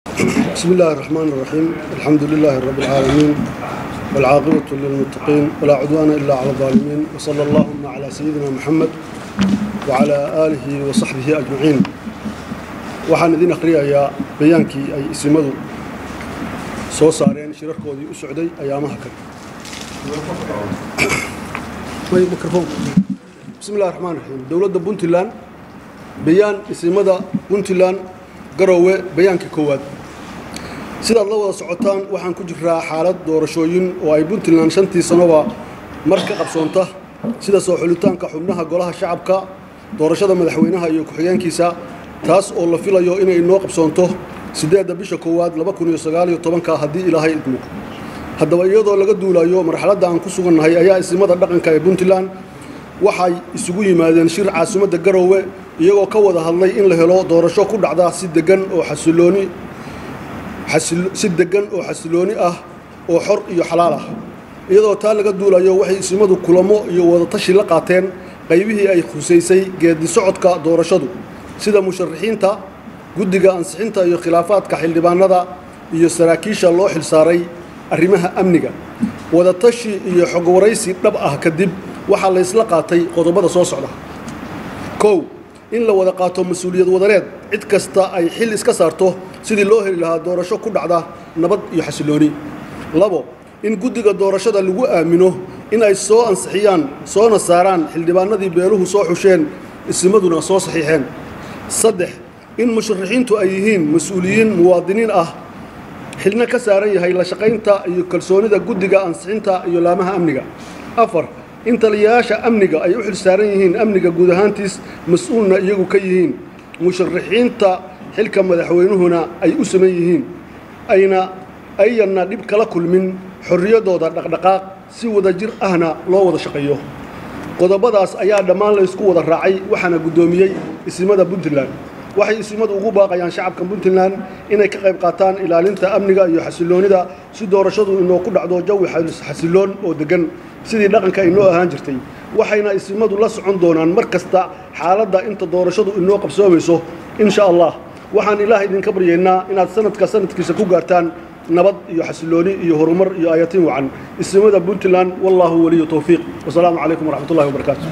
بسم الله الرحمن الرحيم. الحمد لله رب العالمين والعاقبة للمتقين ولا عدوان إلا على الظالمين، وصلى اللهم على سيدنا محمد وعلى آله وصحبه أجمعين. waxaan idin akhriyayaa bayaankii ay isimadu soo saareen shirarkoodii u socday ayaamaha kale. Bismillahir Rahmanir Rahim. Dawladda Puntland bayaan isimada Puntland garowe bayaankii koowaad. Sida la wada socotaan waxaan ku jiraa xaalad doorashooyin oo ay Puntland shantii sanoba marka qabsoonta sida soo xulitaanka xubnaha golaha shacabka, doorashada madaxweynaha iyo ku-xigeenkiisa, taas oo la filayo inay inoo qabsoonto 8 bisha koowaad 2019 haddii Ilaahay idmo. Haddaba iyadoo laga duulayo marxaladda aan ku sugannahay ayaa isimada dhaqanka ee Puntland waxay isugu yimaadeen shir caasimadda Garowe iyagoo ka wada hadlay in la helo doorasho ku dhacda si degan oo xasilooni ah oo xor iyo xalaal ah. iyadoo taa laga duulayo waxay isimadu kulamo iyo wada tashi la qaateen qaybihii ay khuseysay geedi socodka doorashadu, sida musharaxiinta, guddiga ansixinta iyo khilaafaadka xildhibaanada iyo saraakiisha loo xilsaaray arrimaha amniga. wada tashi iyo xog waraysi dhab ah kadib waxaa la isla qaatay qodobada soo socda. 1. in la wada qaato mas'uuliyad wadareed, cid kasta ay xil iska saarto sidii loo heli lahaa doorasho ku dhacda nabad iyo xasilooni. 2. in guddiga doorashada lagu aamino in ay soo ansixiyaan soona saaraan xildhibaanadii beeluhu soo xusheen isimaduna soo saxiixeen. 3. in musharaxiintu ay yihiin mas'uuliyiin muwaadiniin ah, xilna ka saaran yahay la shaqaynta iyo kalsoonida guddiga ansixinta iyo laamaha amniga. 4. in taliyayaasha amniga ay u xilsaaran yihiin amniga guud ahaantiis, mas'uulna iyagu ka yihiin, musharaxiinta xilka madaxweynuhuna ay u saman yihiin, ayna dhib kala kulmin xorriyadooda dhaqdhaqaaq, si wada jir ahna loo wada shaqeeyo. qodobadaas ayaa dhammaan la isku wada raacay waxaana guddoomiyey isimada Puntland. waxay isimadu ugu baaqayaan shacabka Puntland inay ka qayb qaataan ilaalinta amniga iyo xasiloonida si doorashadu inoo ku dhacdo jawi xasiloon oo degan sidii dhaqanka inoo ahaan jirtay. waxayna isimadu la socon doonaan mar kasta xaaladda inta doorashadu inoo qabsoomayso insha Allah. waxaan Ilaahay idinka baryaynaa inaad sanadkiisa ku gaartaan nabad iyo xasilooni iyo horumar iyo aayatiin wacan. isimada Puntland wallahu waliyu tawfiiq. Wassalaamu calaykum waraxmatullaahi wabarakaatuh.